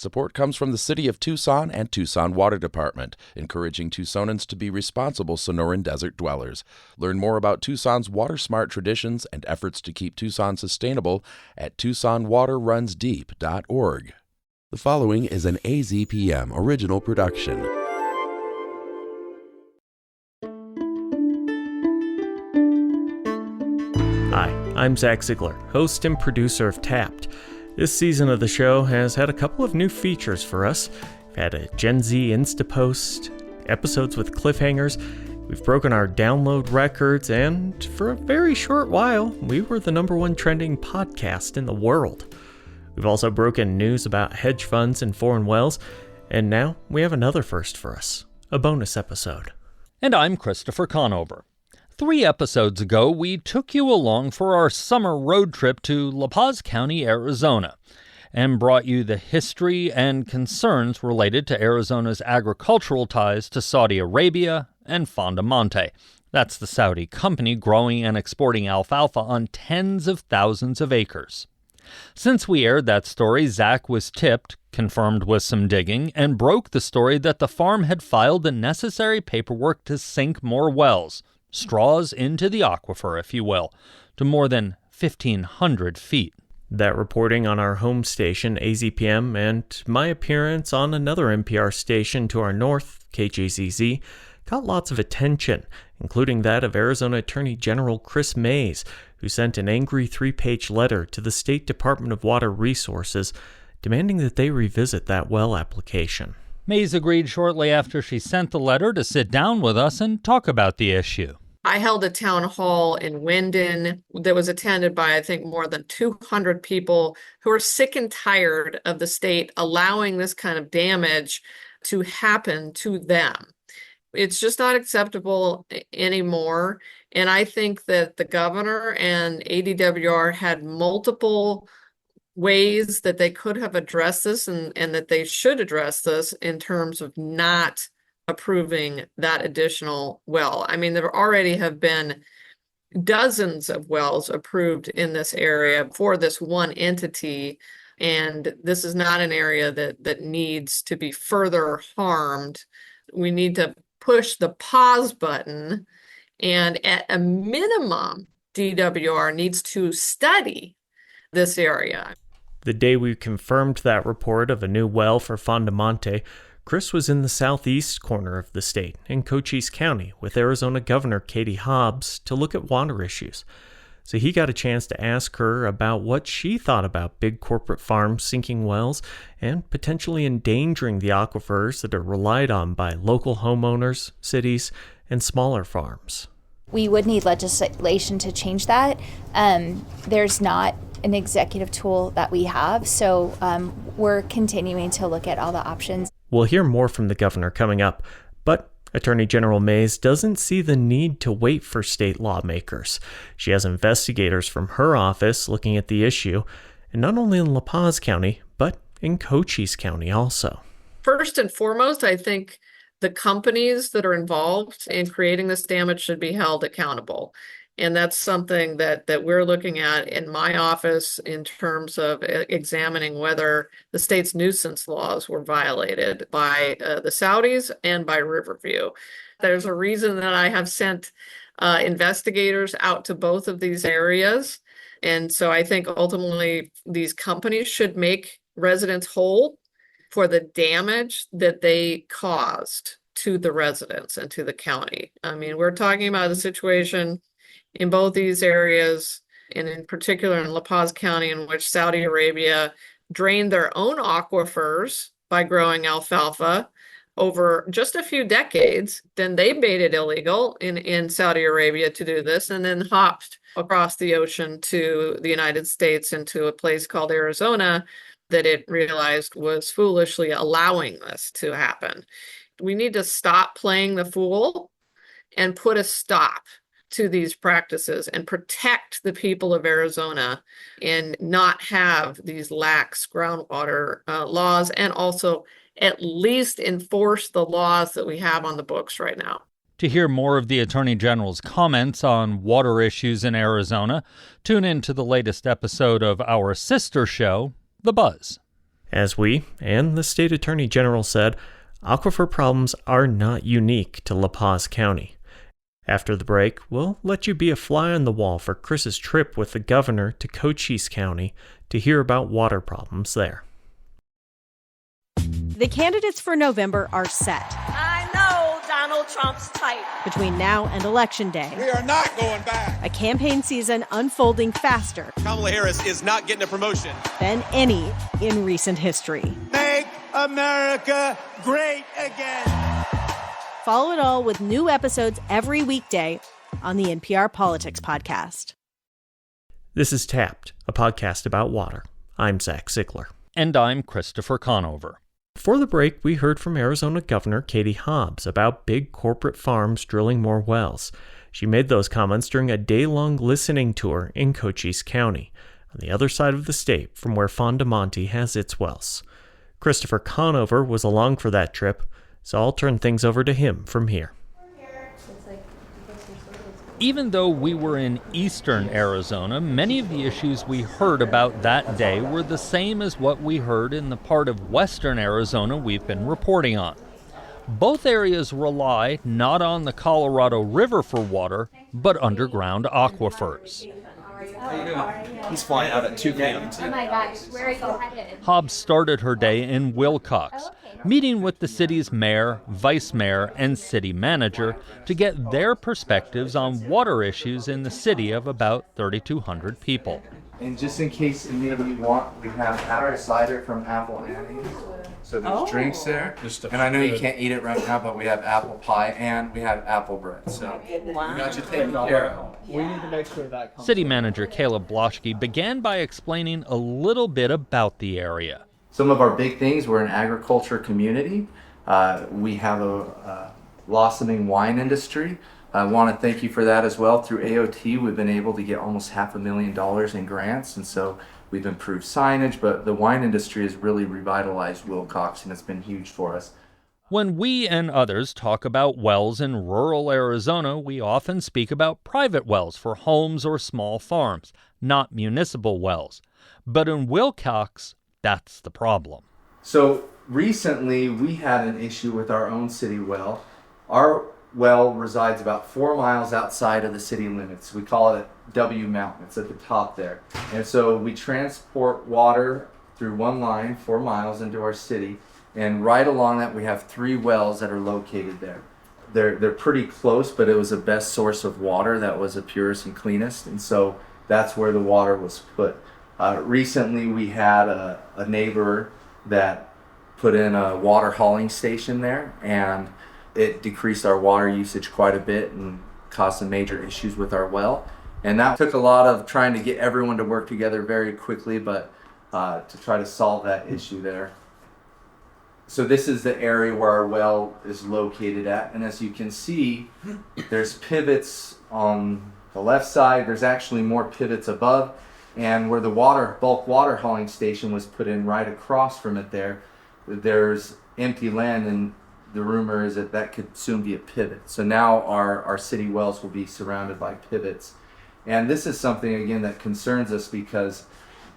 Support comes from the City of Tucson and Tucson Water Department, encouraging Tucsonans to be responsible Sonoran Desert dwellers. Learn more about Tucson's water-smart traditions and efforts to keep Tucson sustainable at TucsonWaterRunsDeep.org. The following is an AZPM original production. Hi, I'm Zach Ziegler, host and producer of Tapped. This season of the show has had a couple of new features for us. We've had a Gen Z Instapost, episodes with cliffhangers, we've broken our download records, and for a very short while, we were the #1 trending podcast in the world. We've also broken news about hedge funds and foreign wells, and now we have another first for us, a bonus episode. And I'm Christopher Conover. 3 episodes ago, we took you along for our summer road trip to La Paz County, Arizona, and brought you the history and concerns related to Arizona's agricultural ties to Saudi Arabia and Fondamonte. That's the Saudi company growing and exporting alfalfa on tens of thousands of acres. Since we aired that story, Zach was tipped, confirmed with some digging, and broke the story that the farm had filed the necessary paperwork to sink more wells, straws into the aquifer, if you will, to more than 1,500 feet. That reporting on our home station, AZPM, and my appearance on another NPR station to our north, KJZZ, got lots of attention, including that of Arizona Attorney General Kris Mayes, who sent an angry 3-page letter to the State Department of Water Resources demanding that they revisit that well application. Mayes agreed shortly after she sent the letter to sit down with us and talk about the issue. I held a town hall in Wyndon that was attended by, I think, more than 200 people who are sick and tired of the state allowing this kind of damage to happen to them. It's just not acceptable anymore. And I think that the governor and ADWR had multiple ways that they could have addressed this and that they should address this in terms of not approving that additional well. I mean, there already have been dozens of wells approved in this area for this one entity, and this is not an area that needs to be further harmed. We need to push the pause button, and at a minimum, DWR needs to study this area. The day we confirmed that report of a new well for Fondamonte, Kris was in the southeast corner of the state, in Cochise County, with Arizona Governor Katie Hobbs to look at water issues. So he got a chance to ask her about what she thought about big corporate farms sinking wells and potentially endangering the aquifers that are relied on by local homeowners, cities, and smaller farms. We would need legislation to change that. There's not an executive tool that we have, so we're continuing to look at all the options. We'll hear more from the governor coming up, but Attorney General Mayes doesn't see the need to wait for state lawmakers. She has investigators from her office looking at the issue, and not only in La Paz County, but in Cochise County also. First and foremost, I think the companies that are involved in creating this damage should be held accountable. And that's something that we're looking at in my office in terms of examining whether the state's nuisance laws were violated by the Saudis and by Riverview. There's a reason that I have sent investigators out to both of these areas. And so I think ultimately these companies should make residents whole for the damage that they caused to the residents and to the county. I mean, we're talking about a situation in both these areas, and in particular in La Paz County, in which Saudi Arabia drained their own aquifers by growing alfalfa over just a few decades. Then they made it illegal in Saudi Arabia to do this, and then hopped across the ocean to the United States and to a place called Arizona that it realized was foolishly allowing this to happen. We need to stop playing the fool and put a stop to these practices and protect the people of Arizona and not have these lax groundwater laws, and also at least enforce the laws that we have on the books right now. To hear more of the Attorney General's comments on water issues in Arizona, tune in to the latest episode of our sister show, The Buzz. As we and the state attorney general said, aquifer problems are not unique to La Paz County. After the break, we'll let you be a fly on the wall for Kris's trip with the governor to Cochise County to hear about water problems there. The candidates for November are set. I know Donald Trump's type. Between now and Election Day, we are not going back. A campaign season unfolding faster. Kamala Harris is not getting a promotion Than any in recent history. Make America great again. Follow it all with new episodes every weekday on the NPR Politics Podcast. This is Tapped, a podcast about water. I'm Zach Ziegler. And I'm Christopher Conover. Before the break, we heard from Arizona Governor Katie Hobbs about big corporate farms drilling more wells. She made those comments during a day-long listening tour in Cochise County, on the other side of the state from where Fondamonte has its wells. Christopher Conover was along for that trip, so I'll turn things over to him from here. Even though we were in eastern Arizona, many of the issues we heard about that day were the same as what we heard in the part of western Arizona we've been reporting on. Both areas rely not on the Colorado River for water, but underground aquifers. How you doing? He's flying out at 2 p.m. Oh my gosh, where are you headed? Hobbs started her day in Wilcox, meeting with the city's mayor, vice mayor, and city manager to get their perspectives on water issues in the city of about 3,200 people. And just in case any of you want, we have apple cider from Apple Annie's. So there's drinks there. And I know you can't eat it right now, but we have apple pie and we have apple bread. So we got you taken care of. We need to make sure that comes. City manager Caleb Bloschke began by explaining a little bit about the area. Some of our big things, we're an agriculture community. We have a blossoming wine industry. I want to thank you for that as well. Through AOT, we've been able to get almost $500,000 in grants, and so we've improved signage, but the wine industry has really revitalized Wilcox, and it's been huge for us. When we and others talk about wells in rural Arizona, we often speak about private wells for homes or small farms, not municipal wells. But in Wilcox, that's the problem. So recently, we had an issue with our own city well. Our well resides about 4 miles outside of the city limits. We call it W Mountain. It's at the top there. And so we transport water through one line 4 miles into our city. And right along that, we have 3 wells that are located there. They're pretty close, but it was the best source of water that was the purest and cleanest. And so that's where the water was put. Recently, we had a neighbor that put in a water hauling station there, and it decreased our water usage quite a bit and caused some major issues with our well. And that took a lot of trying to get everyone to work together very quickly, but to try to solve that issue there. So this is the area where our well is located at. And as you can see, there's pivots on the left side. There's actually more pivots above. And where the bulk water hauling station was put in right across from it there's empty land, and the rumor is that could soon be a pivot. So now our city wells will be surrounded by pivots. And this is something, again, that concerns us because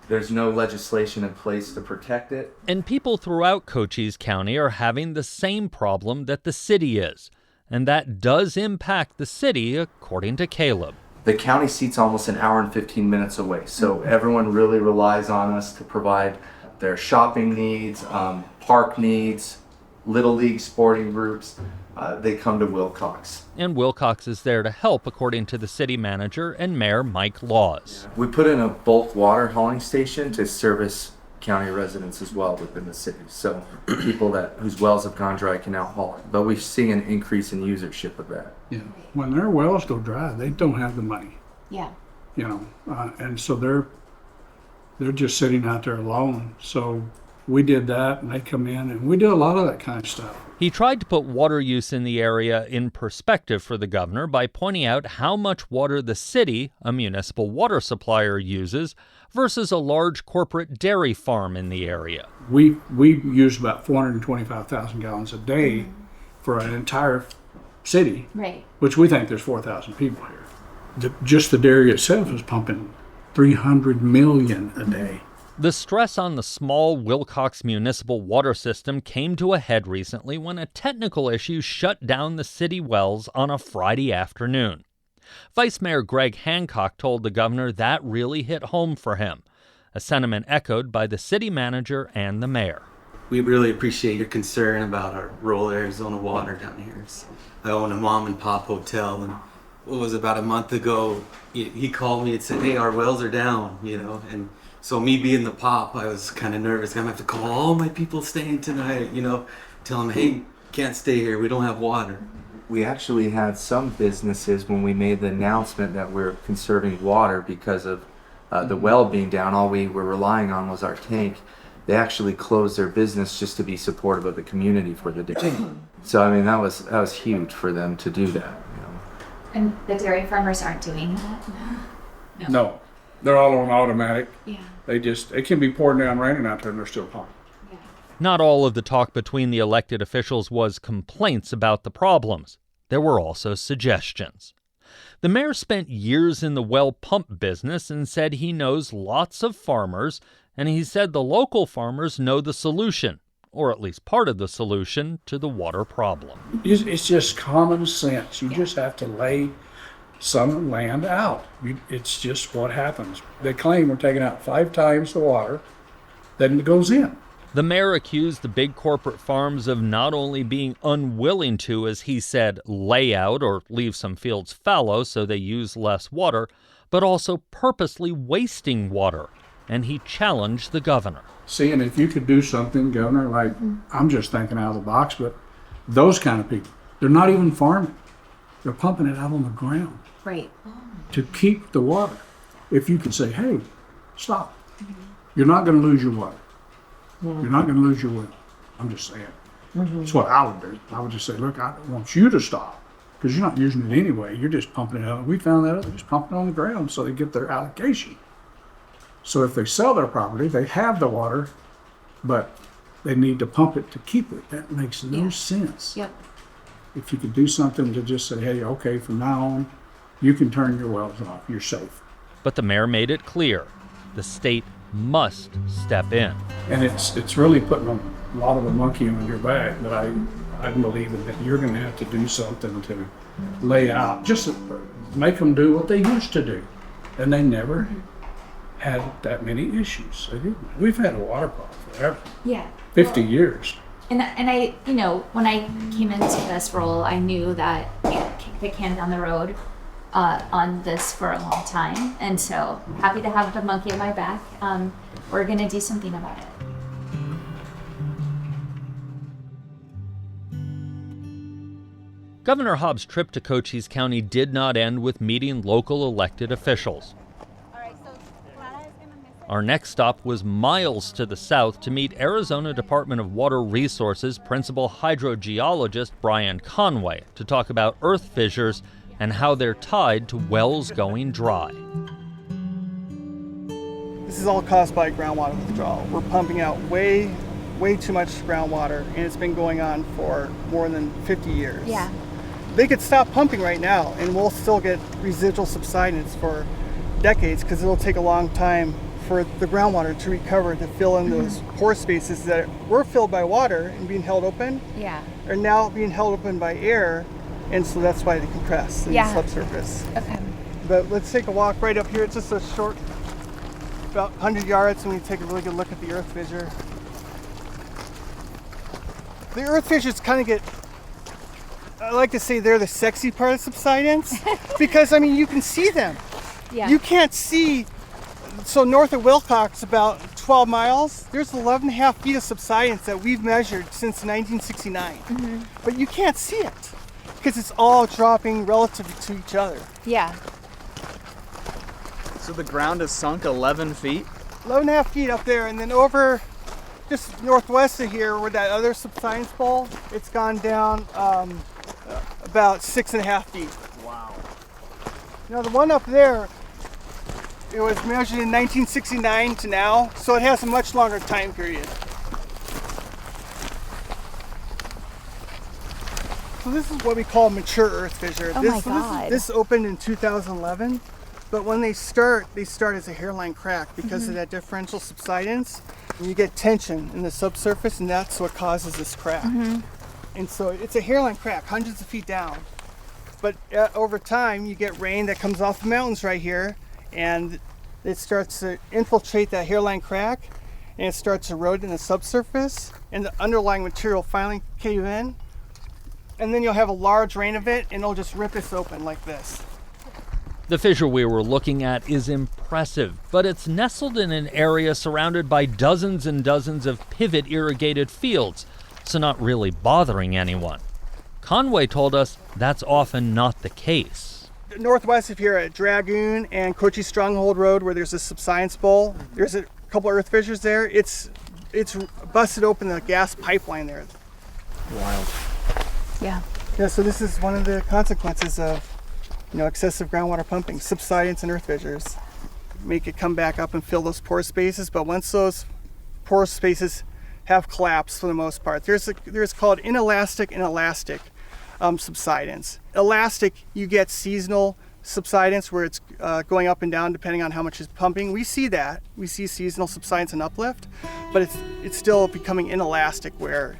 there's no legislation in place to protect it. And people throughout Cochise County are having the same problem that the city is. And that does impact the city, according to Caleb. The county seat's almost an hour and 15 minutes away. So everyone really relies on us to provide their shopping needs, park needs, Little League sporting groups. They come to Wilcox. And Wilcox is there to help, according to the city manager and mayor Mike Laws. We put in a bulk water hauling station to service county residents as well within the city. So people whose wells have gone dry can now haul it. But we've seen an increase in usership of that. Yeah, when their wells go dry, they don't have the money. Yeah. And so they're just sitting out there alone. So we did that, and they come in, and we did a lot of that kind of stuff. He tried to put water use in the area in perspective for the governor by pointing out how much water the city, a municipal water supplier, uses versus a large corporate dairy farm in the area. We use about 425,000 gallons a day for an entire city, Right. which we think there's 4,000 people here. Just the dairy itself is pumping 300 million a day. The stress on the small Wilcox municipal water system came to a head recently when a technical issue shut down the city wells on a Friday afternoon. Vice Mayor Greg Hancock told the governor that really hit home for him, a sentiment echoed by the city manager and the mayor. We really appreciate your concern about our rural Arizona water down here. I own a mom and pop hotel, and it was about a month ago, he called me and said, hey, our wells are down, and so me being the pop, I was kind of nervous. I'm going to have to call all my people staying tonight, tell them, hey, can't stay here, we don't have water. We actually had some businesses, when we made the announcement that we're conserving water because of the well being down, all we were relying on was our tank. They actually closed their business just to be supportive of the community for the day. So I mean, that was huge for them to do that. And the dairy farmers aren't doing that? No, they're all on automatic. Yeah. It can be pouring down raining out there and they're still pumping. Yeah. Not all of the talk between the elected officials was complaints about the problems. There were also suggestions. The mayor spent years in the well pump business and said he knows lots of farmers, and he said the local farmers know the solution, or at least part of the solution, to the water problem. It's just common sense. You just have to lay some land out. It's just what happens. They claim we're taking out 5 times the water than it goes in. The mayor accused the big corporate farms of not only being unwilling to, as he said, lay out or leave some fields fallow so they use less water, but also purposely wasting water. And he challenged the governor. Seeing if you could do something, Governor, like, I'm just thinking out of the box, but those kind of people, they're not even farming. They're pumping it out on the ground. Right. To keep the water. If you could say, hey, stop. You're not going to lose your water. You're not going to lose your well. I'm just saying. That's what I would do. I would just say, look, I want you to stop because you're not using it anyway. You're just pumping it out. We found that they're just pumping it on the ground so they get their allocation. So if they sell their property, they have the water, but they need to pump it to keep it. That makes no sense. Yep. If you could do something to just say, hey, okay, from now on, you can turn your wells off. You're safe. But the mayor made it clear the state must step in. And it's really putting a lot of a monkey on your back, but I'm believing that you're going to have to do something to lay out, just make them do what they used to do. And they never had that many issues. They didn't. We've had a water problem forever. Yeah. 50 years. And I, when I came into this role, I knew that I had kicked the can down the road on this for a long time. And so happy to have the monkey on my back. We're going to do something about it. Governor Hobbs' trip to Cochise County did not end with meeting local elected officials. Our next stop was miles to the south to meet Arizona Department of Water Resources principal hydrogeologist Brian Conway to talk about earth fissures and how they're tied to wells going dry. This is all caused by groundwater withdrawal. We're pumping out way too much groundwater, and it's been going on for more than 50 years. Yeah. They could stop pumping right now, and we'll still get residual subsidence for decades because it'll take a long time for the groundwater to recover, to fill in those pore spaces that were filled by water and being held open. Yeah. Are now being held open by air, and so that's why they compress in the subsurface. Okay. But let's take a walk right up here. It's just a short, about 100 yards, and we take a really good look at the earth fissure. The earth fissures kind of get, I like to say they're the sexy part of subsidence because, I mean, you can see them. Yeah. You can't see. So north of Wilcox, about 12 miles, there's 11.5 feet of subsidence that we've measured since 1969. But you can't see it because it's all dropping relative to each other. Yeah. So the ground has sunk 11 feet? 11.5 feet up there, and then over just northwest of here where that other subsidence bowl, it's gone down about 6.5 feet. Wow. Now the one up there, it was measured in 1969 to now, so it has a much longer time period. So this is what we call mature earth fissure. Oh my God. This opened in 2011, But when they start as a hairline crack because of that differential subsidence. And you get tension in the subsurface, and that's what causes this crack. And so it's a hairline crack, hundreds of feet down. But over time, you get rain that comes off the mountains right here, and it starts to infiltrate that hairline crack, and it starts eroding the subsurface, and the underlying material finally cave in. And then you'll have a large rain event, and it'll just rip this open like this. The fissure we were looking at is impressive, but it's nestled in an area surrounded by dozens and dozens of pivot irrigated fields, so not really bothering anyone. Conway told us that's often not the case. Northwest of here at Dragoon and Cochise Stronghold Road, where there's a subsidence bowl, there's a couple earth fissures there. It's busted open the gas pipeline there. Wild. Yeah. Yeah, so this is one of the consequences of excessive groundwater pumping. Subsidence and earth fissures make it come back up and fill those pore spaces, but once those pore spaces have collapsed for the most part, there's called inelastic and elastic subsidence. Elastic, you get seasonal subsidence where it's going up and down depending on how much is pumping. We see that. We see seasonal subsidence and uplift, but it's still becoming inelastic where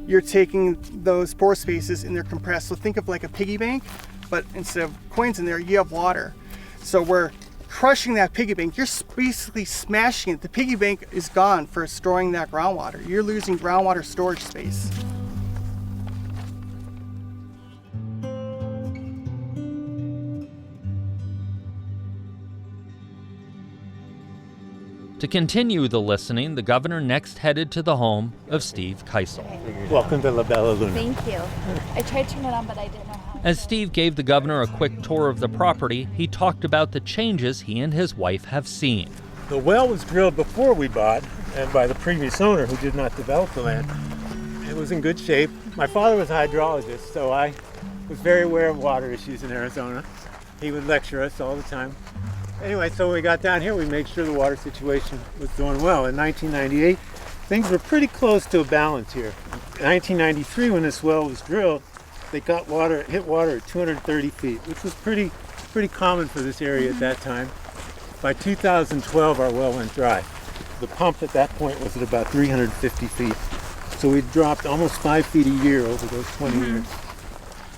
you're taking those pore spaces and they're compressed. So think of like a piggy bank, but instead of coins in there, you have water. So we're crushing that piggy bank. You're basically smashing it. The piggy bank is gone for storing that groundwater. You're losing groundwater storage space. To continue the listening, the governor next headed to the home of Steve Keisel. Welcome to La Bella Luna. Thank you. I tried to turn it on, but I didn't know how. As Steve gave the governor a quick tour of the property, he talked about the changes he and his wife have seen. The well was drilled before we bought, and by the previous owner who did not develop the land. It was in good shape. My father was a hydrologist, so I was very aware of water issues in Arizona. He would lecture us all the time. Anyway, so when we got down here, we made sure the water situation was doing well. In 1998, things were pretty close to a balance here. In 1993, when this well was drilled, they hit water at 230 feet, which was pretty common for this area at that time. By 2012, our well went dry. The pump at that point was at about 350 feet. So we dropped almost 5 feet a year over those 20 years.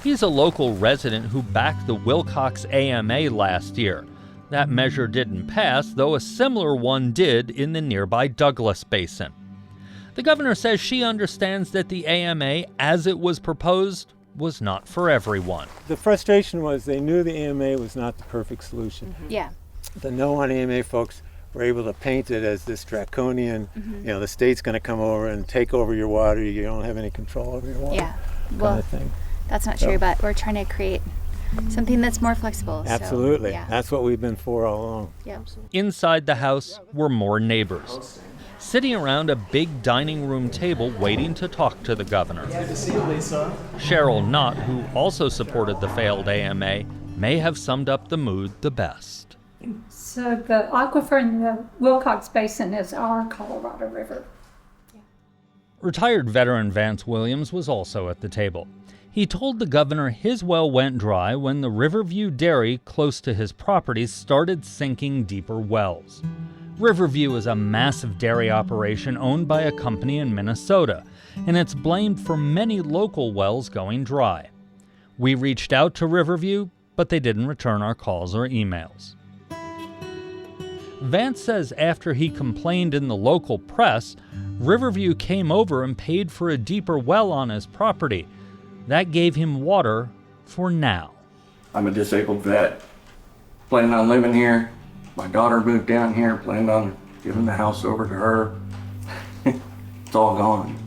He's a local resident who backed the Wilcox AMA last year. That measure didn't pass, though a similar one did in the nearby Douglas Basin. The governor says she understands that the AMA, as it was proposed, was not for everyone. The frustration was they knew the AMA was not the perfect solution. Yeah. The No on AMA folks were able to paint it as this draconian, the state's going to come over and take over your water, you don't have any control over your water. Yeah. Well, kind of thing. That's not true, but we're trying to create something that's more flexible. Absolutely. So, yeah. That's what we've been for all along. Yeah. Inside the house were more neighbors, sitting around a big dining room table waiting to talk to the governor. Good to see you, Lisa. Cheryl Knott, who also supported the failed AMA, may have summed up the mood the best. So the aquifer in the Wilcox Basin is our Colorado River. Retired veteran Vance Williams was also at the table. He told the governor his well went dry when the Riverview Dairy close to his property started sinking deeper wells. Riverview is a massive dairy operation owned by a company in Minnesota, and it's blamed for many local wells going dry. We reached out to Riverview, but they didn't return our calls or emails. Vance says after he complained in the local press, Riverview came over and paid for a deeper well on his property. That gave him water for now. I'm a disabled vet, planning on living here. My daughter moved down here, planned on giving the house over to her. It's all gone.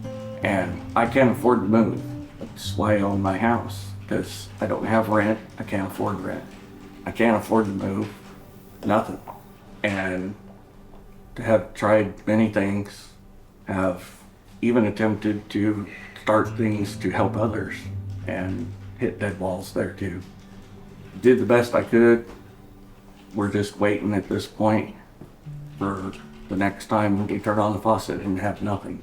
And I can't afford to move. That's why I own my house, because I don't have rent, I can't afford rent. I can't afford to move, nothing. And to have tried many things, have even attempted to start things to help others and hit dead walls there too. Did the best I could. We're just waiting at this point for the next time we turn on the faucet and have nothing.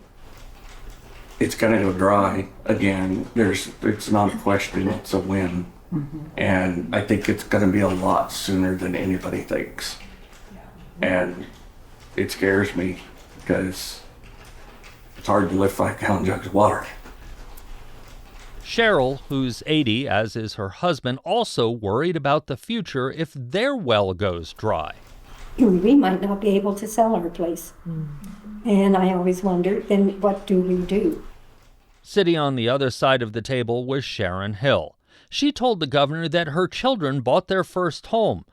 It's gonna go dry again. It's not a question, it's a when. And I think it's going to be a lot sooner than anybody thinks. And it scares me because it's hard to lift 5-gallon jugs of water. Cheryl, who's 80, as is her husband, also worried about the future if their well goes dry. We might not be able to sell our place. And I always wonder, then what do we do? Sitting on the other side of the table was Sharon Hill. She told the governor that her children bought their first home,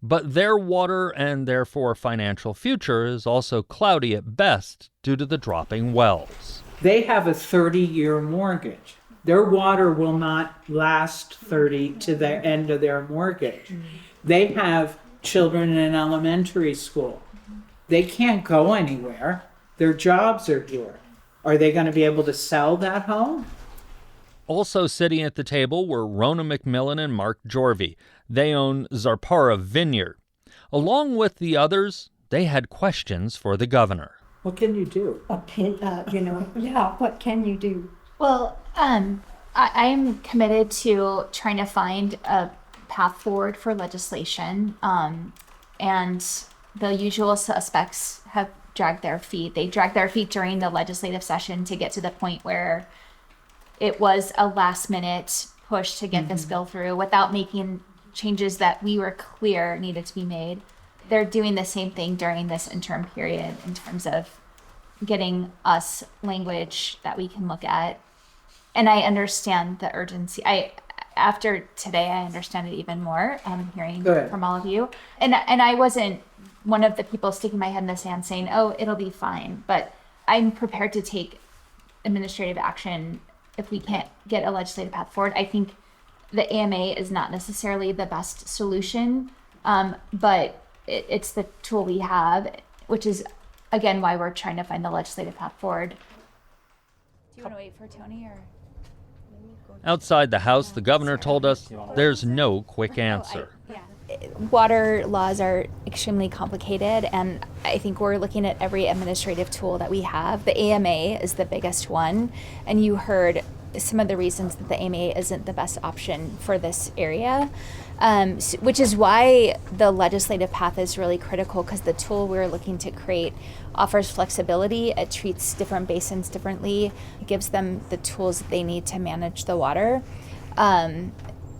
but their water and therefore financial future is also cloudy at best due to the dropping wells. They have a 30-year mortgage. Their water will not last 30 to the end of their mortgage. They have children in elementary school. They can't go anywhere. Their jobs are here. Are they going to be able to sell that home? Also sitting at the table were Rona McMillan and Mark Jorvie. They own Zarpara Vineyard. Along with the others, they had questions for the governor. What can you do? What can you do? Well, I'm committed to trying to find a path forward for legislation. And the usual suspects have dragged their feet. They dragged their feet during the legislative session to get to the point where it was a last minute push to get this bill through without making changes that we were clear needed to be made. They're doing the same thing during this interim period in terms of getting us language that we can look at. And I understand the urgency. After today, I understand it even more. Hearing from all of you, and I wasn't one of the people sticking my head in the sand saying, "Oh, it'll be fine." But I'm prepared to take administrative action if we can't get a legislative path forward. I think the AMA is not necessarily the best solution, but it's the tool we have, which is again why we're trying to find the legislative path forward. Do you want to wait for Tony or? Outside the House, the governor told us there's no quick answer. Water laws are extremely complicated, and I think we're looking at every administrative tool that we have. The AMA is the biggest one, and you heard some of the reasons that the AMA isn't the best option for this area, which is why the legislative path is really critical, because the tool we're looking to create offers flexibility. It treats different basins differently, gives them the tools that they need to manage the water.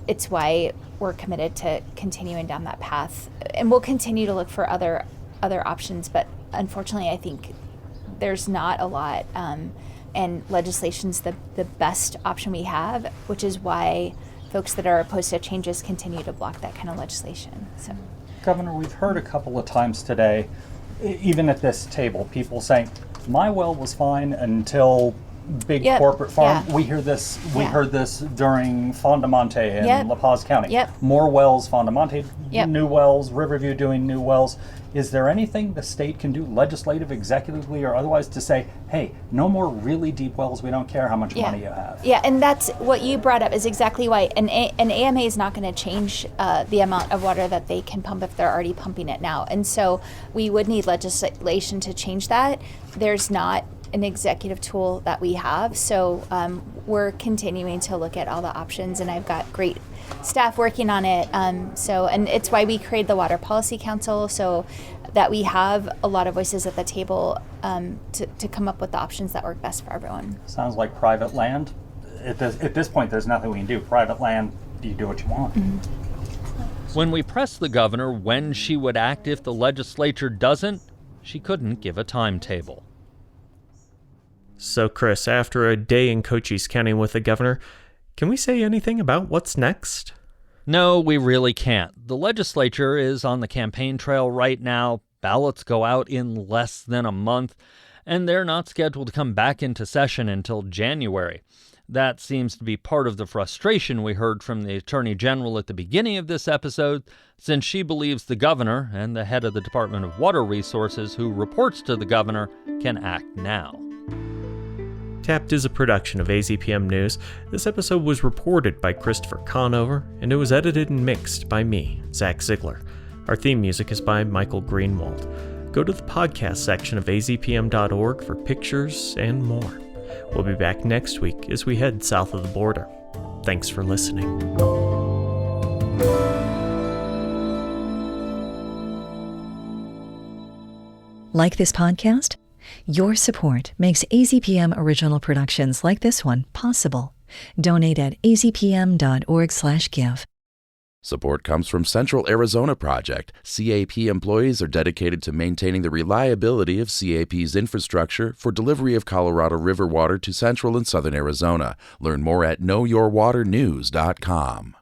It's why we're committed to continuing down that path, and we'll continue to look for other options, but unfortunately I think there's not a lot, and legislation's the best option we have, which is why folks that are opposed to changes continue to block that kind of legislation. So, Governor, we've heard a couple of times today, even at this table, people saying, my well was fine until big corporate farm. We heard this during Fondamonte in La Paz County. More wells, Fondamonte, new wells, Riverview doing new wells. Is there anything the state can do, legislative, executively, or otherwise, to say, hey, no more really deep wells, we don't care how much money you have? Yeah, and that's what you brought up is exactly why an AMA is not going to change the amount of water that they can pump if they're already pumping it now. And so we would need legislation to change that. There's not an executive tool that we have. So we're continuing to look at all the options, and I've got great staff working on it. And it's why we created the Water Policy Council, so that we have a lot of voices at the table to come up with the options that work best for everyone. Sounds like private land. At this point, there's nothing we can do. Private land, you do what you want. When we pressed the governor when she would act if the legislature doesn't, she couldn't give a timetable. So, Chris, after a day in Cochise County with the governor, can we say anything about what's next? No, we really can't. The legislature is on the campaign trail right now. Ballots go out in less than a month, and they're not scheduled to come back into session until January. That seems to be part of the frustration we heard from the Attorney General at the beginning of this episode, since she believes the governor and the head of the Department of Water Resources, who reports to the governor, can act now. Tapped is a production of AZPM News. This episode was reported by Christopher Conover, and it was edited and mixed by me, Zach Ziegler. Our theme music is by Michael Greenwald. Go to the podcast section of azpm.org for pictures and more. We'll be back next week as we head south of the border. Thanks for listening. Like this podcast? Your support makes AZPM original productions like this one possible. Donate at azpm.org/give. Support comes from Central Arizona Project. CAP employees are dedicated to maintaining the reliability of CAP's infrastructure for delivery of Colorado River water to central and southern Arizona. Learn more at knowyourwaternews.com.